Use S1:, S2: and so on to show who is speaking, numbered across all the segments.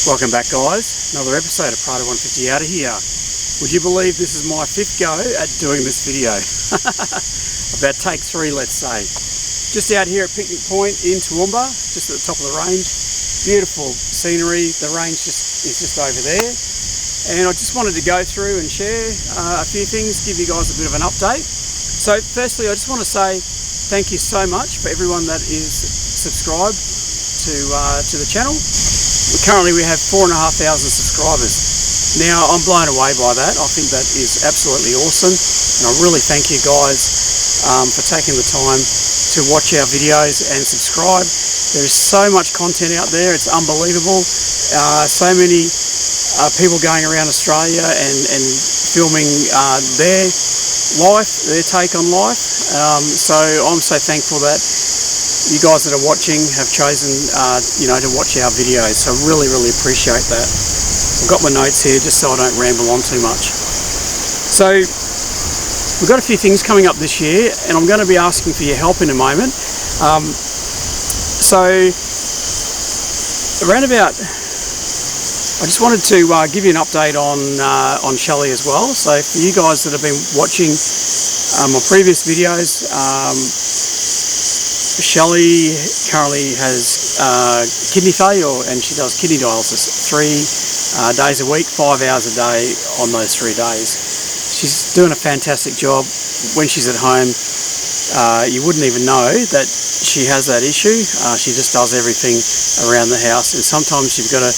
S1: Welcome back, guys. Another episode of Prado 150 out of here. Would you believe this is my 5th go at doing this video? About take 3, let's say. Just out here at Picnic Point in Toowoomba, just at the top of the range. Beautiful scenery. The range is just over there. And I just wanted to go through and share a few things, give you guys a bit of an update. So firstly, I just want to say thank you so much for everyone that is subscribed to the channel. Currently we have 4,500 subscribers. Now I'm blown away by that. I think that is absolutely awesome, and I really thank you guys for taking the time to watch our videos and subscribe. There is so much content out there, it's unbelievable. So many people going around Australia and filming their life, their take on life. So I'm so thankful that you guys that are watching have chosen to watch our videos, so really appreciate that. I've got my notes here just so I don't ramble on too much. So we've got a few things coming up this year, and I'm going to be asking for your help in a moment. So around about, I just wanted to give you an update on Shelley as well. So for you guys that have been watching my previous videos, Shelley currently has kidney failure, and she does kidney dialysis 3 days a week, 5 hours a day on those 3 days. She's doing a fantastic job. When she's at home, you wouldn't even know that she has that issue. She just does everything around the house, and sometimes you've got to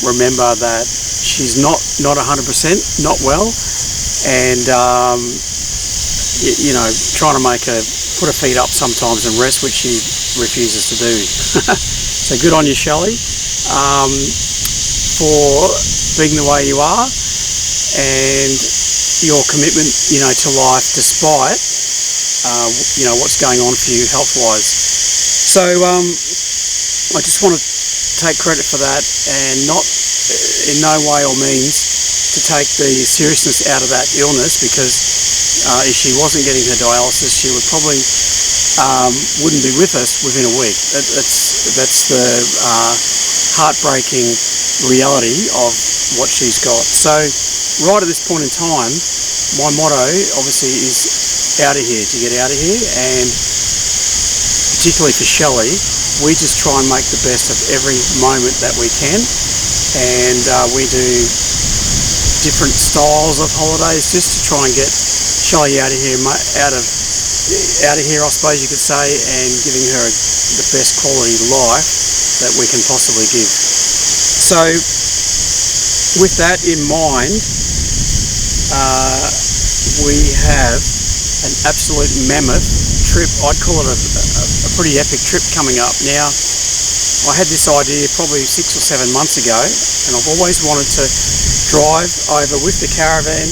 S1: remember that she's not 100% not well, and trying to make her put her feet up sometimes and rest, which she refuses to do. So good on you, Shelley, for being the way you are, and your commitment, to life despite, what's going on for you health-wise. So I just want to take credit for that, and not in no way or means to take the seriousness out of that illness, because if she wasn't getting her dialysis, she would probably wouldn't be with us within a week. That's the heartbreaking reality of what she's got. So right at this point in time, my motto obviously is out of here, to get out of here, and particularly for Shelley, we just try and make the best of every moment that we can, and we do different styles of holidays just to try and get Shelley out of here, I suppose you could say, and giving her the best quality life that we can possibly give. So with that in mind, we have an absolute mammoth trip. I'd call it a pretty epic trip coming up. Now, I had this idea probably 6 or 7 months ago, and I've always wanted to drive over with the caravan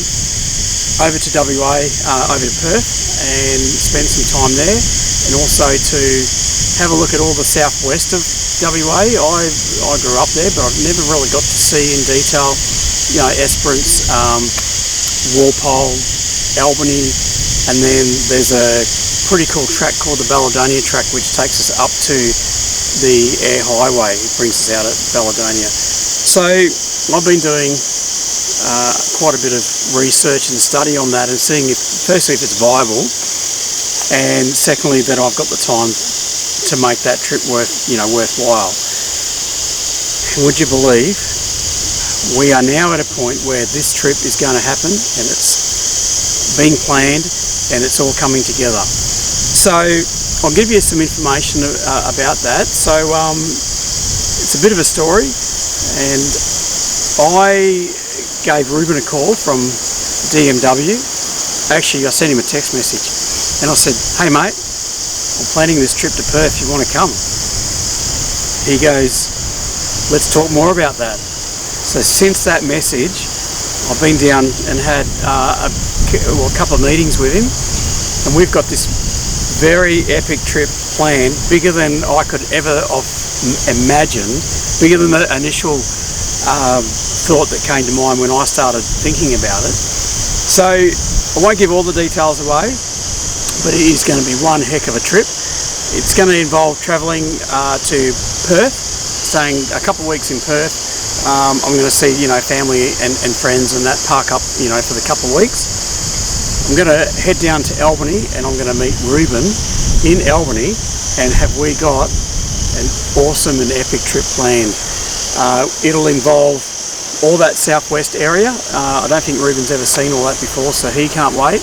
S1: over to WA, over to Perth, and spend some time there, and also to have a look at all the southwest of WA. I grew up there, but I've never really got to see in detail, Esperance, Walpole, Albany, and then there's a pretty cool track called the Balladonia track, which takes us up to the air highway. It brings us out at Balladonia. So I've been doing quite a bit of research and study on that, and seeing firstly if it's viable, and secondly that I've got the time to make that trip worthwhile. And would you believe we are now at a point where this trip is going to happen, and it's being planned, and it's all coming together. So I'll give you some information about that. So it's a bit of a story, and I gave Ruben a call from DMW. Actually, I sent him a text message, and I said, "Hey mate, I'm planning this trip to Perth, you want to come?" He goes, "Let's talk more about that." So since that message, I've been down and had a couple of meetings with him, and we've got this very epic trip planned, bigger than I could ever have imagined, bigger than the initial thought that came to mind when I started thinking about it. So I won't give all the details away, but it is going to be one heck of a trip. It's going to involve travelling to Perth, staying a couple of weeks in Perth. I'm going to see, family and friends and that, park up, for the couple of weeks. I'm going to head down to Albany and I'm going to meet Ruben in Albany, and we got an awesome and epic trip planned. It'll involve all that southwest area. I don't think Ruben's ever seen all that before, so he can't wait.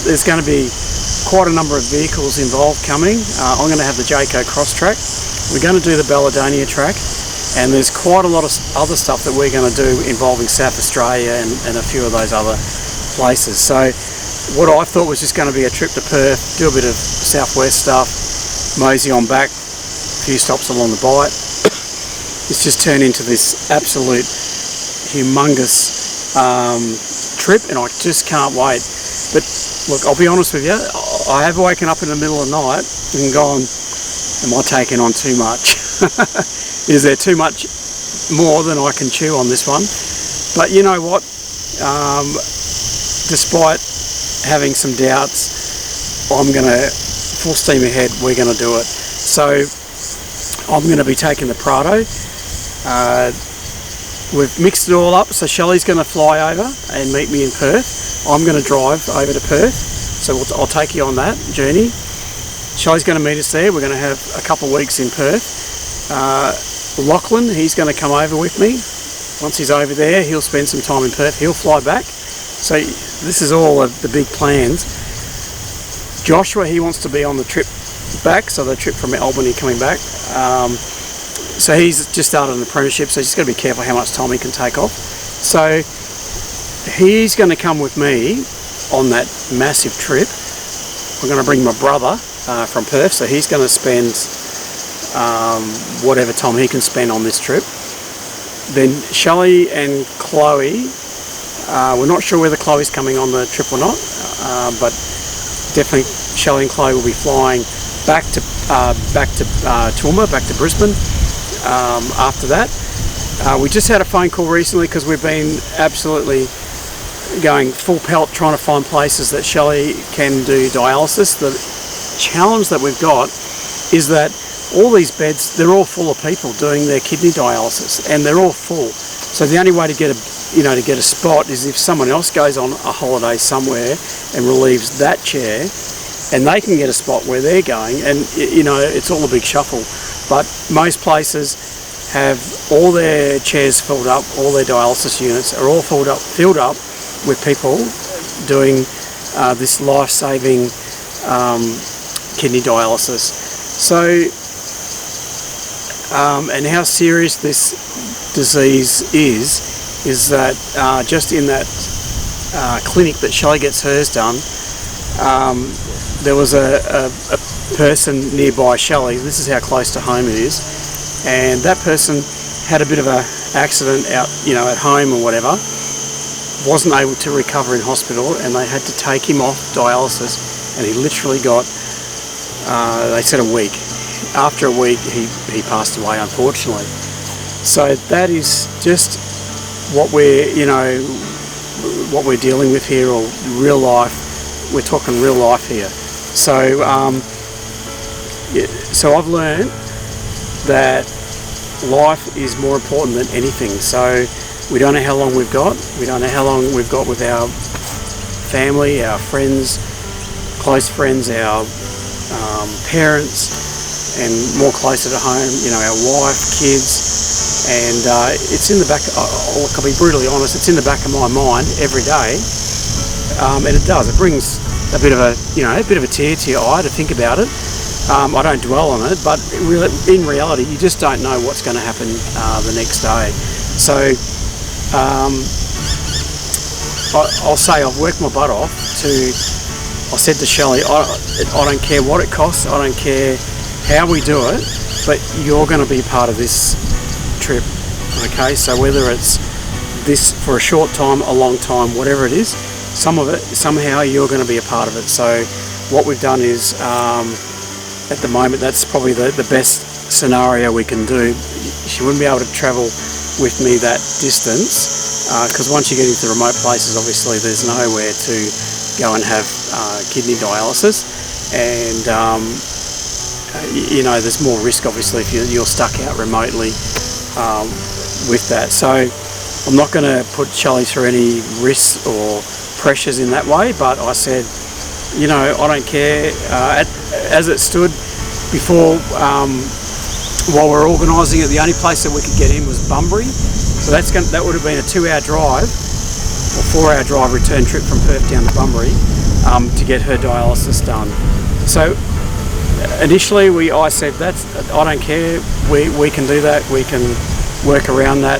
S1: There's going to be quite a number of vehicles involved coming. I'm going to have the Jayco Crosstrak. We're going to do the Balladonia track, and there's quite a lot of other stuff that we're going to do involving South Australia and a few of those other places. So what I thought was just going to be a trip to Perth, do a bit of southwest stuff, mosey on back, a few stops along the Bight. It's just turned into this absolute humongous trip, and I just can't wait. But look, I'll be honest with you, I have woken up in the middle of the night and gone, am I taking on too much? Is there too much more than I can chew on this one? But you know what, despite having some doubts, I'm going to full steam ahead, we're going to do it. So I'm going to be taking the Prado. We've mixed it all up, so Shelley's going to fly over and meet me in Perth. I'm going to drive over to Perth, so I'll take you on that journey. Shelley's going to meet us there. We're going to have a couple of weeks in Perth. Lachlan, he's going to come over with me. Once he's over there, he'll spend some time in Perth. He'll fly back. So this is all of the big plans. Joshua, he wants to be on the trip back, so the trip from Albany coming back. So he's just started an apprenticeship, so he's just got to be careful how much time he can take off. So he's going to come with me on that massive trip. We're going to bring my brother from Perth, so he's going to spend whatever time he can spend on this trip. Then Shelley and Chloe, we're not sure whether Chloe's coming on the trip or not, but definitely Shelley and Chloe will be flying back to Toowoomba, back to Brisbane. After that, we just had a phone call recently because we've been absolutely going full pelt trying to find places that Shelley can do dialysis. The challenge that we've got is that all these beds, they're all full of people doing their kidney dialysis, and they're all full. So the only way to get a spot is if someone else goes on a holiday somewhere and relieves that chair, and they can get a spot where they're going, and it's all a big shuffle. But most places have all their chairs filled up, all their dialysis units are all filled up with people doing this life-saving kidney dialysis. So, and how serious this disease is that just in that clinic that Shelley gets hers done, there was a person nearby Shelley. This is how close to home it is, and that person had a bit of an accident out, at home or whatever, wasn't able to recover in hospital, and they had to take him off dialysis, and he literally got, they said a week. After a week, he passed away, unfortunately. So that is just what we're dealing with here, or real life. We're talking real life here. So, so I've learned that life is more important than anything. So we don't know how long we've got. We don't know how long we've got with our family, our friends, close friends, our parents, and more closer to home, our wife, kids. And it's in the back, I'll be brutally honest, it's in the back of my mind every day. And it does, it brings a bit of a tear to your eye to think about it. I don't dwell on it, but in reality, you just don't know what's going to happen the next day. So I'll say I've worked my butt off I said to Shelley, I don't care what it costs, I don't care how we do it, but you're going to be part of this trip, okay? So whether it's this for a short time, a long time, whatever it is, some of it, somehow you're going to be a part of it. So what we've done is, at the moment, that's probably the best scenario we can do. She wouldn't be able to travel with me that distance, because once you get into remote places, obviously there's nowhere to go and have kidney dialysis. And you know, there's more risk obviously if you're stuck out remotely with that. So I'm not going to put Shelley through any risks or pressures in that way, but I said, you know, I don't care. As it stood before, while we're organising it, the only place that we could get in was Bunbury, so that would have been a 2-hour drive or 4-hour drive return trip from Perth down to Bunbury to get her dialysis done. So initially I said, I don't care, we can do that, we can work around that,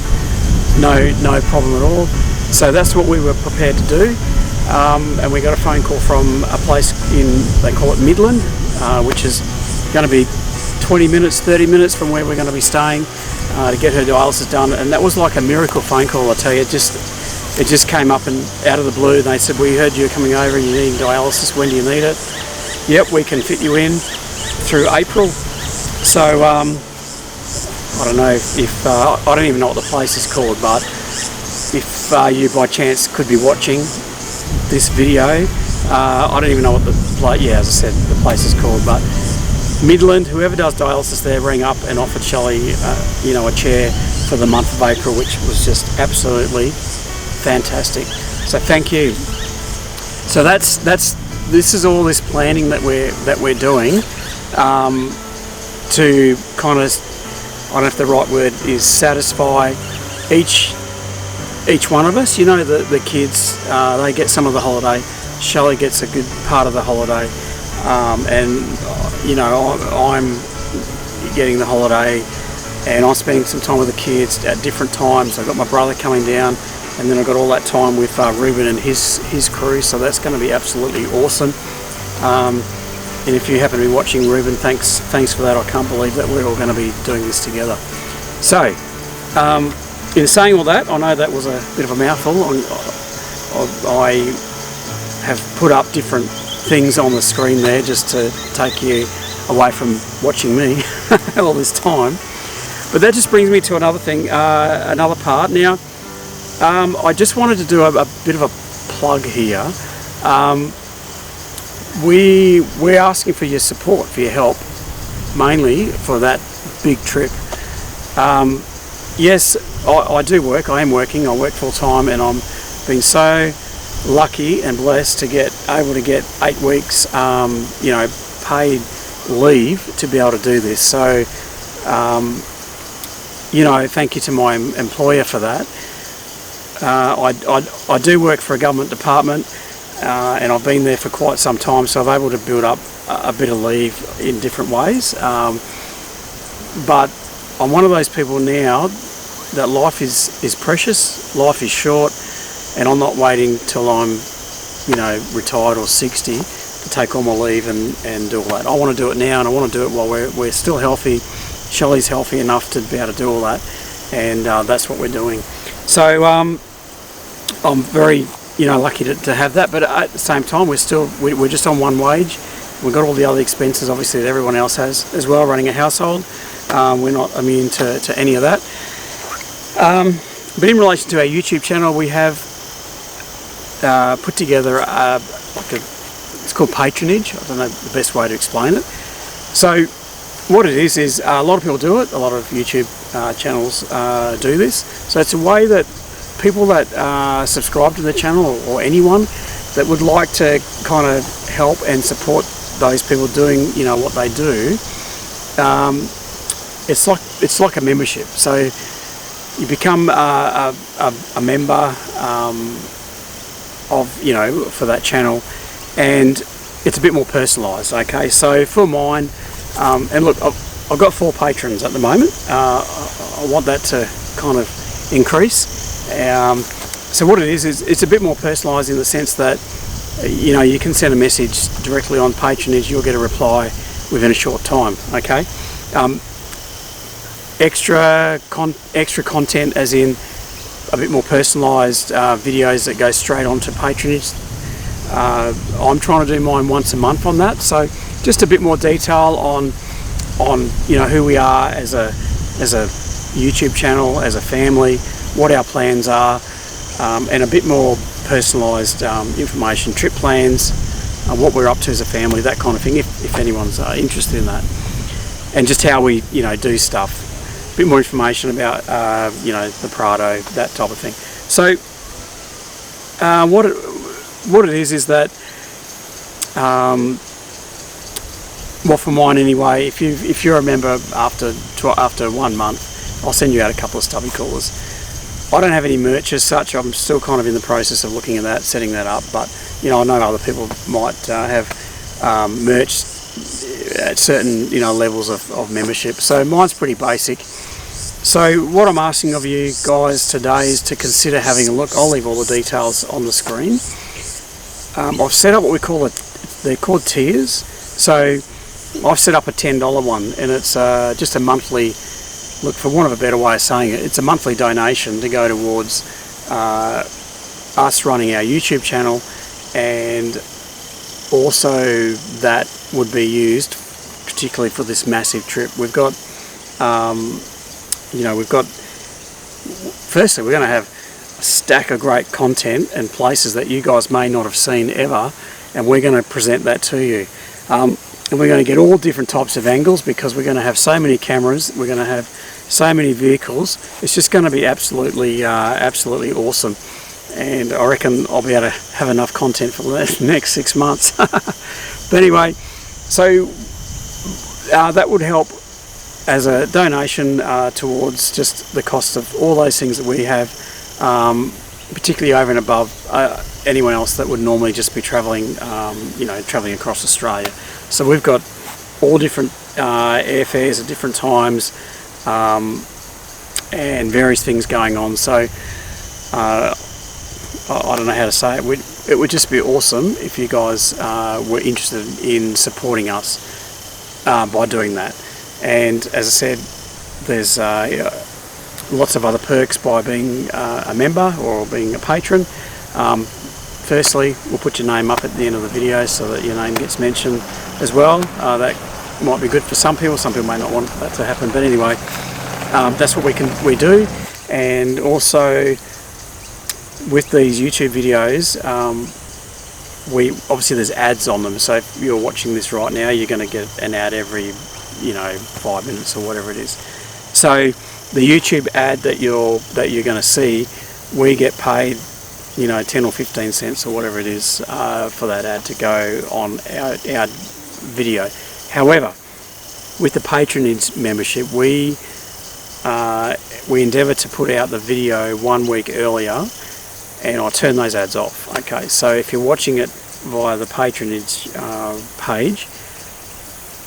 S1: no problem at all. So that's what we were prepared to do, and we got a phone call from a place they call it Midland, which is going to be 20 minutes, 30 minutes from where we're going to be staying to get her dialysis done. And that was like a miracle phone call, I tell you. It just came up and out of the blue. They said, we heard you're coming over and you're needing dialysis, when do you need it? Yep, we can fit you in through April. So I don't know if I don't even know what the place is called, but if you by chance could be watching this video, I don't even know what the place, yeah, as I said, the place is called, but Midland, whoever does dialysis there rang up and offered Shelley, you know, a chair for the month of April, which was just absolutely fantastic. So thank you. So this is all this planning that we're doing to kind of, I don't know if the right word is satisfy each one of us. You know, the kids, they get some of the holiday. Shelley gets a good part of the holiday, and you know, I'm getting the holiday, and I'm spending some time with the kids at different times. I've got my brother coming down, and then I've got all that time with Ruben and his crew, so that's going to be absolutely awesome. And if you happen to be watching, Ruben, thanks for that. I can't believe that we're all going to be doing this together. So in saying all that, I know that was a bit of a mouthful. I have put up different things on the screen there just to take you away from watching me all this time. But that just brings me to another thing, another part. Now, I just wanted to do a bit of a plug here. We're asking for your support, for your help, mainly for that big trip. Yes, I do work. I am working. I work full time, and I'm being so lucky and blessed to get able to get 8 weeks, you know, paid leave to be able to do this. So, you know, thank you to my employer for that. I do work for a government department, and I've been there for quite some time, so I'm able to build up a bit of leave in different ways. But I'm one of those people now that life is precious, life is short, and I'm not waiting till I'm, you know, retired or 60 to take all my leave and do all that. I want to do it now, and I want to do it while we're still healthy. Shelley's healthy enough to be able to do all that, and that's what we're doing. So I'm very, you know, lucky to have that, but at the same time we're just on one wage. We've got all the other expenses obviously that everyone else has as well, running a household. We're not immune to any of that. But in relation to our YouTube channel, we have put together it's called patronage. I don't know the best way to explain it. So what it is a lot of people do it, a lot of YouTube channels do this. So it's a way that people that subscribe to the channel, or anyone that would like to kind of help and support those people doing, you know, what they do, it's like a membership. So you become a member of, you know, for that channel, and it's a bit more personalised. Okay, so for mine, and look, I've got 4 patrons at the moment. I want that to kind of increase. So what it is it's a bit more personalised in the sense that, you know, you can send a message directly on patronage, you'll get a reply within a short time. Okay, extra content, as in a bit more personalised videos that go straight onto patronage. I'm trying to do mine once a month on that, so just a bit more detail on you know, who we are as a YouTube channel, as a family, what our plans are, and a bit more personalised information, trip plans, what we're up to as a family, that kind of thing, if anyone's interested in that. and just how we, you know, do stuff. A bit more information about, you know, the Prado, that type of thing. So what it is that, well, for mine anyway, if you're a member after 1 month, I'll send you out a couple of stubby coolers. I don't have any merch as such. I'm still kind of in the process of looking at that, setting that up, but you know, I know other people might have merch at certain, you know, levels of membership. So mine's pretty basic. So what I'm asking of you guys today is to consider having a look. I'll leave all the details on the screen. I've set up what we call they're called tiers. So I've set up a $10 one, and it's just a monthly, look, for want of a better way of saying it, it's a monthly donation to go towards us running our YouTube channel, and also that would be used particularly for this massive trip. We've got, you know, firstly we're going to have a stack of great content and places that you guys may not have seen ever, and we're going to present that to you. And we're going to get all different types of angles because we're going to have so many cameras, we're going to have so many vehicles. It's just going to be absolutely awesome, and I reckon I'll be able to have enough content for the next 6 months. But anyway, so that would help as a donation towards just the cost of all those things that we have, particularly over and above anyone else that would normally just be travelling, you know, travelling across Australia. So we've got all different airfares at different times, and various things going on. So I don't know how to say it. It would just be awesome if you guys were interested in supporting us by doing that. And as I said, there's lots of other perks by being a member or being a patron. Firstly, we'll put your name up at the end of the video so that your name gets mentioned as well. That might be good for some people may not want that to happen, but anyway, that's what we do. And also with these YouTube videos, obviously there's ads on them, so if you're watching this right now, you're going to get an ad every, you know, 5 minutes or whatever it is. So the YouTube ad that you're going to see, we get paid, you know, 10 or 15 cents or whatever it is for that ad to go on our video. However, with the patronage membership, we endeavour to put out the video 1 week earlier, and I turn those ads off. Okay, so if you're watching it via the patronage page,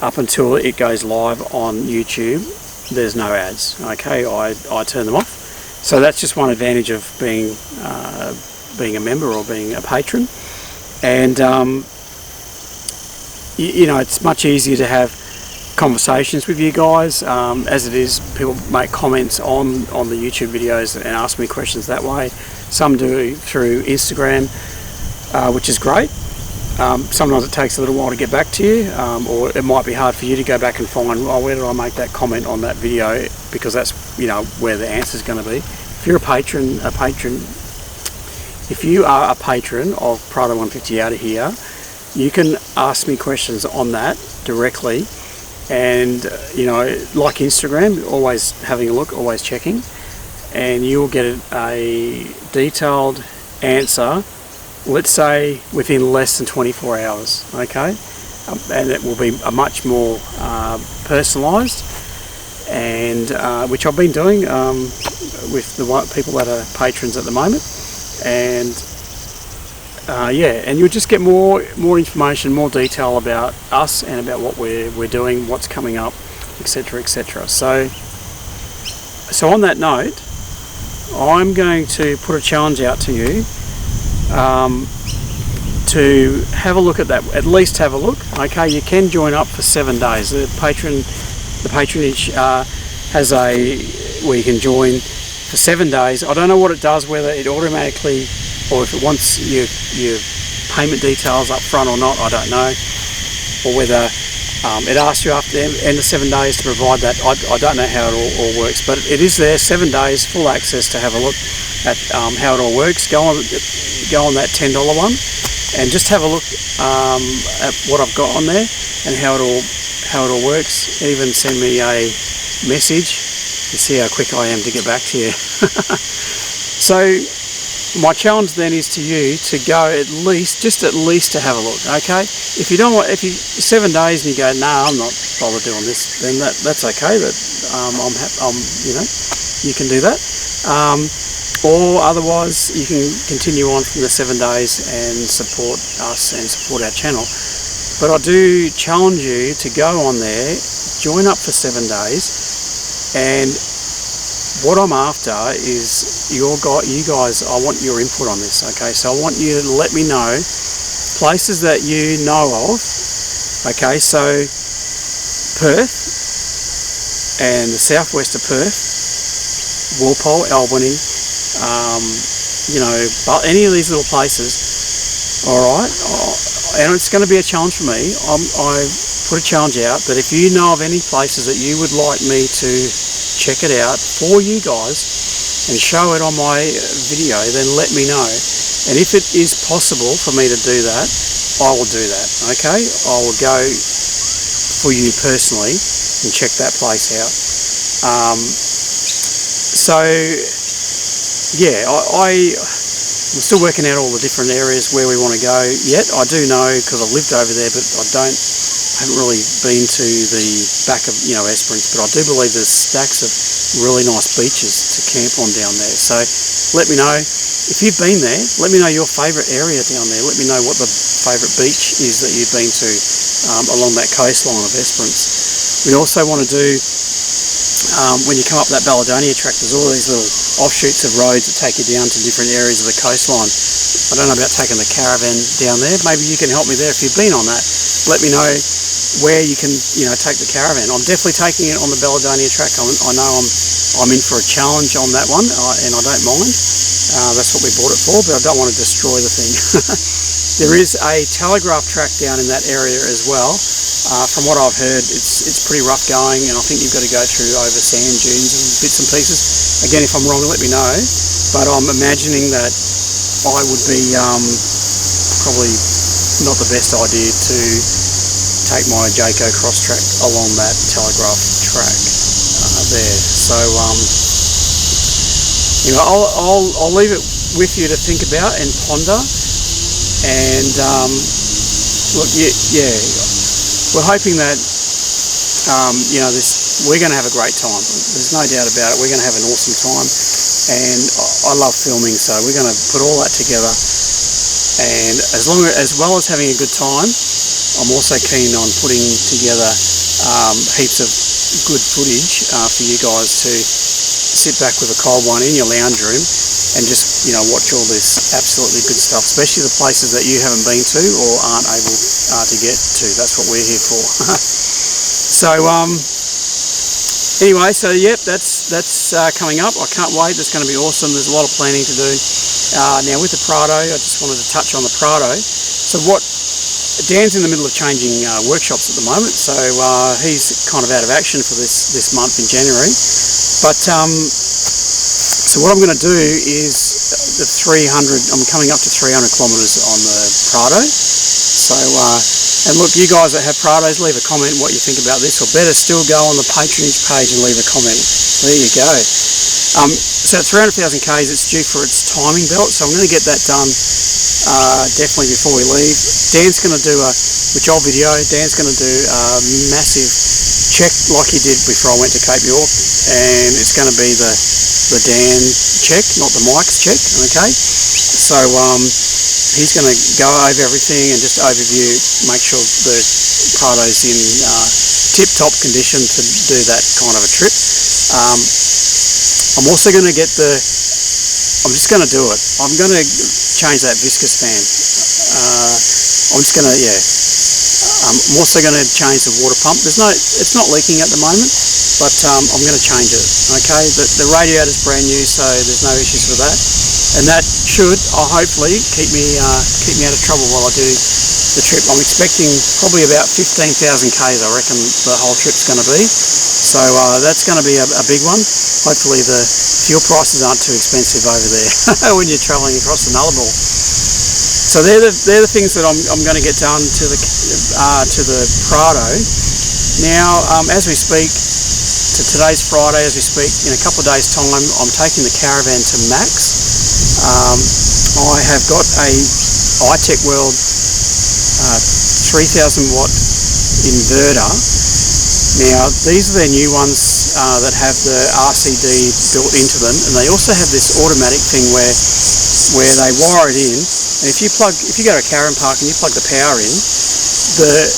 S1: up until it goes live on YouTube, there's no ads. Okay, I turn them off. So that's just one advantage of being a member or being a patron. And you know, it's much easier to have conversations with you guys. As it is, people make comments on the YouTube videos and ask me questions that way. Some do through Instagram, which is great. Sometimes it takes a little while to get back to you, or it might be hard for you to go back and find, oh, where did I make that comment on that video, because that's, you know, where the answer is going to be. If you're if you are a patron of Prado 150 out of here, you can ask me questions on that directly, and you know, like Instagram, always having a look, always checking, and you will get a detailed answer, let's say within less than 24 hours, okay? And it will be a much more personalised, and which I've been doing with the people that are patrons at the moment. And yeah, and you'll just get more information, more detail about us and about what we're doing, what's coming up, etc., etc. So on that note, I'm going to put a challenge out to you to have a look at that. At least have a look. Okay, you can join up for 7 days. The patronage has where you can join for 7 days. I don't know what it does, whether it automatically, or if it wants your payment details up front or not, I don't know, or whether it asks you after the end of 7 days to provide that. I don't know how it all works, but it is there, 7 days, full access to have a look at how it all works. Go on that $10 one and just have a look at what I've got on there and how it how it all works. Even send me a message and see how quick I am to get back to you. So my challenge then is to you to go at least to have a look, okay? If you don't want, if you 7 days and you go, nah, I'm not bothered doing this, then that's okay. That you know, you can do that. Or otherwise, you can continue on from the 7 days and support us and support our channel. But I do challenge you to go on there, join up for 7 days, and what I'm after is you guys, I want your input on this, okay? So I want you to let me know places that you know of, okay? So Perth and the southwest of Perth, Walpole, Albany, you know, but any of these little places, all right? And it's going to be a challenge for me. I put a challenge out that if you know of any places that you would like me to check it out for you guys and show it on my video, then let me know. And if it is possible for me to do that, I will do that, okay? I will go for you personally and check that place out. So yeah, I'm still working out all the different areas where we want to go yet. I do know, because I've lived over there, but I haven't really been to the back of, you know, Esperance, but I do believe there's stacks of really nice beaches to camp on down there. So let me know if you've been there. Let me know your favourite area down there. Let me know what the favourite beach is that you've been to along that coastline of Esperance. We also want to do, when you come up that Balladonia track, there's all these little offshoots of roads that take you down to different areas of the coastline. I don't know about taking the caravan down there. Maybe you can help me there if you've been on that. Let me know where you can, you know, take the caravan. I'm definitely taking it on the Balladonia track. I know I'm in for a challenge on that one, and I don't mind. That's what we bought it for, but I don't want to destroy the thing. There is a telegraph track down in that area as well. From what I've heard, it's pretty rough going, and I think you've got to go through over sand dunes and bits and pieces. Again, if I'm wrong, let me know. But I'm imagining that I would be probably not the best idea to take my Jayco Crosstrak along that telegraph track there. So you know, I'll leave it with you to think about and ponder. And look, yeah, we're hoping that you know, we're going to have a great time. There's no doubt about it. We're going to have an awesome time, and I love filming, so we're going to put all that together. And as well as having a good time, I'm also keen on putting together heaps of good footage for you guys to sit back with a cold one in your lounge room and just, you know, watch all this absolutely good stuff, especially the places that you haven't been to or aren't able to get to. That's what we're here for. So anyway, so yep, that's coming up. I can't wait. That's going to be awesome. There's a lot of planning to do. Now with the Prado, I just wanted to touch on the Prado. So Dan's in the middle of changing workshops at the moment, so he's kind of out of action for this month in January. But so what I'm going to do is the 300. I'm coming up to 300 kilometres on the Prado. So and look, you guys that have Prados, leave a comment what you think about this, or better still, go on the patronage page and leave a comment. There you go. So at 300,000 k's, it's due for its timing belt, so I'm going to get that done definitely before we leave. Dan's going to do which I'll video, Dan's going to do a massive check like he did before I went to Cape York, and it's going to be the Dan check, not the Mike's check, okay? So he's going to go over everything and just overview, make sure the Prado's in tip-top condition to do that kind of a trip. I'm also going to get I'm just going to do it. I'm going to change that viscous fan. I'm just going to, yeah. I'm also going to change the water pump. It's not leaking at the moment, but I'm going to change it. Okay, the radiator's brand new, so there's no issues with that, and that should hopefully keep me out of trouble while I do the trip. I'm expecting probably about 15,000 k's. I reckon the whole trip's going to be. So that's going to be a big one. Hopefully the fuel prices aren't too expensive over there when you're travelling across the Nullabor. So they're the things that I'm going to get done to the Prado. Now, as we speak, to today's Friday, as we speak, in a couple of days' time, I'm taking the caravan to Max. I have got a iTech World 3000 watt inverter. Now, these are their new ones that have the RCD built into them, and they also have this automatic thing where they wire it in, and if you go to a caravan park and you plug the power in, the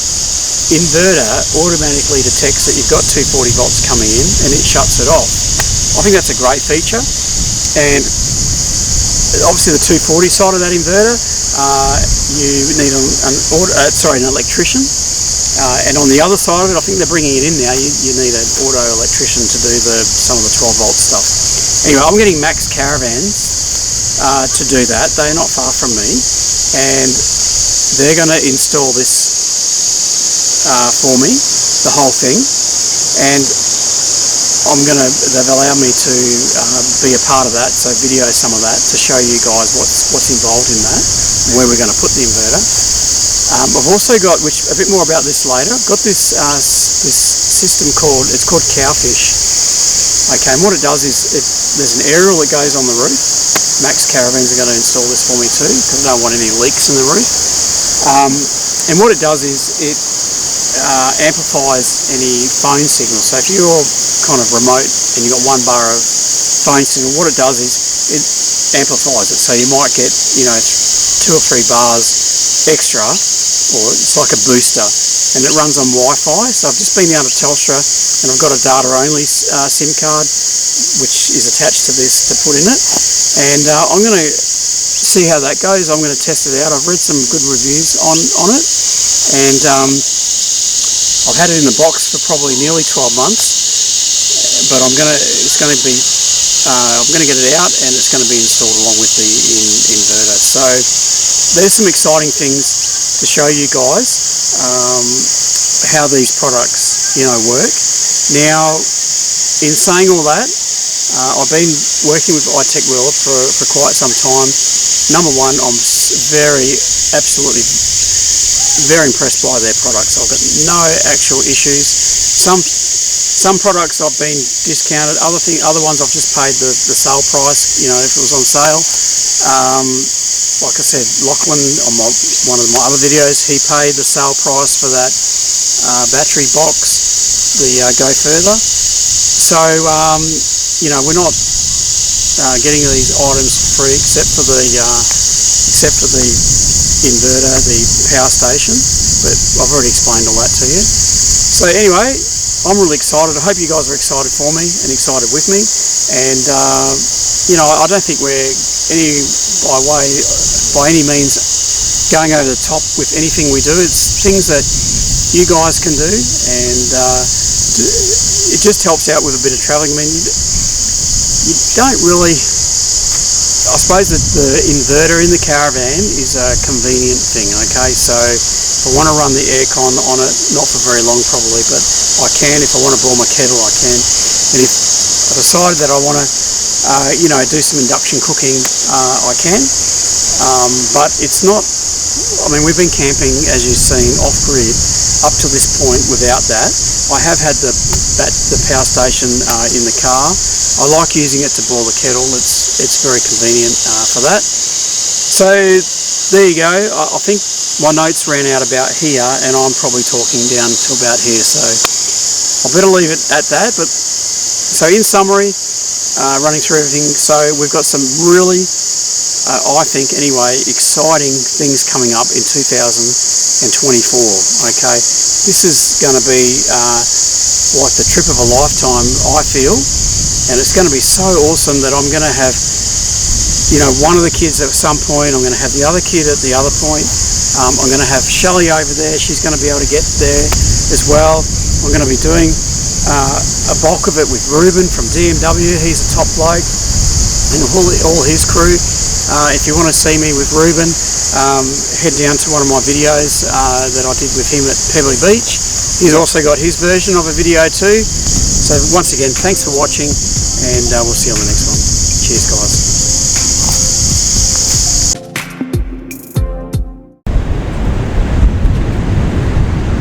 S1: inverter automatically detects that you've got 240 volts coming in and it shuts it off. I think that's a great feature, and obviously the 240 side of that inverter, you need an electrician. And on the other side of it, I think they're bringing it in now, you need an auto electrician to do some of the 12 volt stuff. Anyway, I'm getting Max Caravans to do that. They're not far from me, and they're going to install this for me, the whole thing, and they've allowed me to be a part of that, so video some of that to show you guys what's involved in that, and where we're going to put the inverter. I've also got, which a bit more about this later, I've got this system called Cowfish. Okay, and what it does is there's an aerial that goes on the roof. Max Caravans are going to install this for me too, because I don't want any leaks in the roof. And what it does is it amplifies any phone signal. So if you're kind of remote and you've got one bar of phone signal, what it does is it amplifies it. So you might get 2 or 3 bars extra, or it's like a booster, and it runs on Wi-Fi. So I've just been down to Telstra and I've got a data only SIM card which is attached to this to put in it, and I'm going to see how that goes. I'm going to test it out. I've read some good reviews on it, and I've had it in the box for probably nearly 12 months, but I'm going to get it out and it's going to be installed along with the inverter. So there's some exciting things to show you guys, how these products work. Now, in saying all that, I've been working with iTech World for quite some time. Number one, I'm absolutely very impressed by their products. I've got no actual issues. Some products I've been discounted, other ones I've just paid the sale price, if it was on sale. Like I said, Lachlan, on one of my other videos, he paid the sale price for that battery box, the Go Further. So, we're not getting these items for free except for the inverter, the power station, but I've already explained all that to you. So anyway, I'm really excited. I hope you guys are excited for me and excited with me, and I don't think we're by any means going over the top with anything we do. It's things that you guys can do, and it just helps out with a bit of travelling. I mean, you don't really, I suppose that the inverter in the caravan is a convenient thing, okay? So if I want to run the aircon on it, not for very long probably, but I can. If I want to boil my kettle, I can. And if I decide that I want to do some induction cooking, I can. But it's not, we've been camping, as you've seen, off-grid up to this point without that. I have had the power station in the car. I like using it to boil the kettle. It's very convenient for that. So there you go. I think my notes ran out about here, and I'm probably talking down to about here. So I better leave it at that. But so in summary, running through everything. So we've got some really, I think anyway, exciting things coming up in 2024. Okay, this is going to be like the trip of a lifetime, I feel, and it's going to be so awesome that I'm going to have, one of the kids at some point. I'm going to have the other kid at the other point. I'm going to have Shelley over there. She's going to be able to get there as well. I'm going to be doing a bulk of it with Ruben from DMW. He's a top bloke, and all his crew. If you want to see me with Ruben, head down to one of my videos that I did with him at Pebbley Beach. He's also got his version of a video too. So once again, thanks for watching, and we'll see you on the next one. Cheers, guys.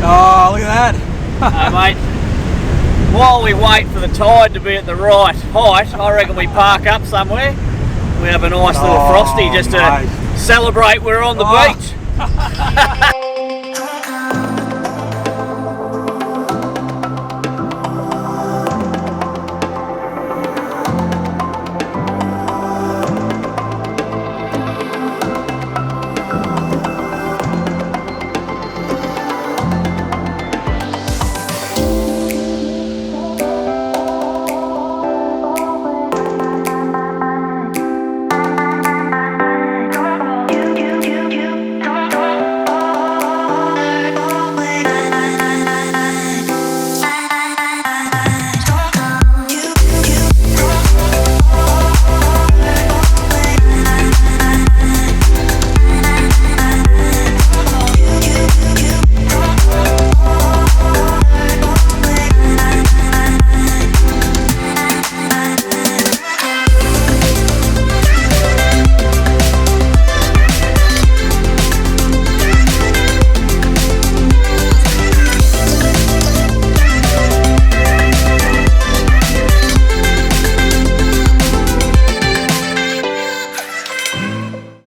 S1: Oh, look at that.
S2: Mate, while we wait for the tide to be at the right height, I reckon we park up somewhere. We have a nice little frosty just to celebrate we're on the beach.